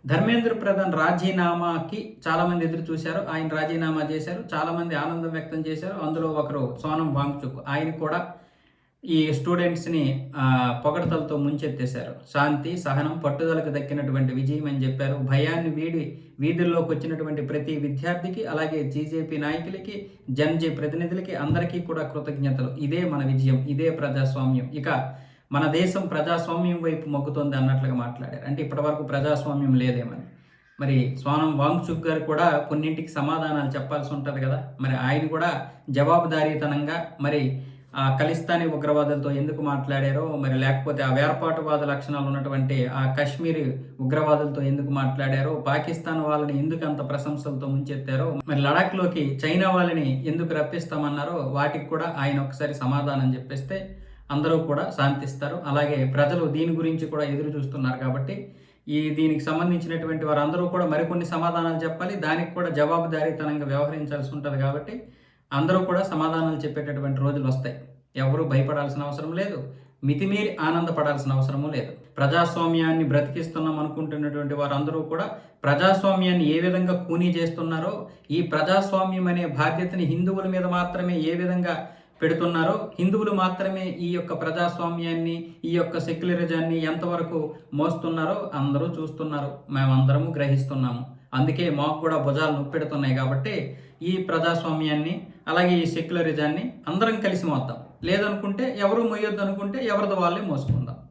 ధర్మేంద్ర ప్రధాన్ రాజీనామాకి చాలామంది ఎదురు చూశారు. ఆయన రాజీనామా చేశారు. చాలామంది ఆనందం వ్యక్తం చేశారు. అందులో ఒకరు సోనం వాంగ్చుక్. ఆయన కూడా ఈ స్టూడెంట్స్ని పొగడతలతో ముంచెత్తేశారు. శాంతి, సహనం, పట్టుదలకు దక్కినటువంటి విజయం అని చెప్పారు. భయాన్ని వీడి వీధుల్లోకి వచ్చినటువంటి ప్రతి విద్యార్థికి, అలాగే జీజేపీ నాయకులకి, జన్జీ ప్రతినిధులకి అందరికీ కూడా కృతజ్ఞతలు. ఇదే మన విజయం, ఇదే ప్రజాస్వామ్యం. ఇక మన దేశం ప్రజాస్వామ్యం వైపు మొగ్గుతుంది అన్నట్లుగా మాట్లాడారు. అంటే ఇప్పటివరకు ప్రజాస్వామ్యం లేదేమని. మరి సోనం వాంగ్చుక్ గారు కూడా కొన్నింటికి సమాధానాలు చెప్పాల్సి ఉంటుంది కదా. మరి ఆయన కూడా జవాబుదారీతనంగా మరి ఆ ఖలిస్తానీ ఉగ్రవాదులతో ఎందుకు మాట్లాడారో, మరి లేకపోతే ఆ వేర్పాటువాద లక్షణాలు ఉన్నటువంటి ఆ కశ్మీరీ ఉగ్రవాదులతో ఎందుకు మాట్లాడారో, పాకిస్తాన్ వాళ్ళని ఎందుకు అంత ప్రశంసలతో ముంచెత్తారో, మరి లడాఖ్లోకి చైనా వాళ్ళని ఎందుకు రప్పిస్తామన్నారో వాటికి కూడా ఆయన ఒకసారి సమాధానం చెప్పేస్తే అందరూ కూడా శాంతిస్తారు. అలాగే ప్రజలు దీని గురించి కూడా ఎదురు చూస్తున్నారు కాబట్టి దీనికి సంబంధించినటువంటి వారందరూ కూడా మరికొన్ని సమాధానాలు చెప్పాలి. దానికి కూడా జవాబుదారీతనంగా వ్యవహరించాల్సి ఉంటుంది కాబట్టి అందరూ కూడా సమాధానాలు చెప్పేటటువంటి రోజులు వస్తాయి. ఎవరు భయపడాల్సిన అవసరం లేదు, మితిమీరి ఆనందపడాల్సిన అవసరము లేదు. ప్రజాస్వామ్యాన్ని బ్రతికిస్తున్నాం అనుకుంటున్నటువంటి వారందరూ కూడా ప్రజాస్వామ్యాన్ని ఏ విధంగా కూనీ చేస్తున్నారో, ఈ ప్రజాస్వామ్యం అనే బాధ్యతని హిందువుల మీద మాత్రమే ఏ విధంగా పెడుతున్నారో, హిందువులు మాత్రమే ఈ యొక్క ప్రజాస్వామ్యాన్ని, ఈ యొక్క సెక్యులరిజాన్ని ఎంతవరకు మోస్తున్నారో అందరూ చూస్తున్నారు, మేమందరము గ్రహిస్తున్నాము. అందుకే మాకు కూడా భుజాలు నొప్పెడుతున్నాయి. కాబట్టి ఈ ప్రజాస్వామ్యాన్ని, అలాగే ఈ సెక్యులరిజాన్ని అందరం కలిసి మోద్దాం. లేదనుకుంటే ఎవరు మోయొద్దు అనుకుంటే ఎవరిది వాళ్ళే మోసుకుందాం.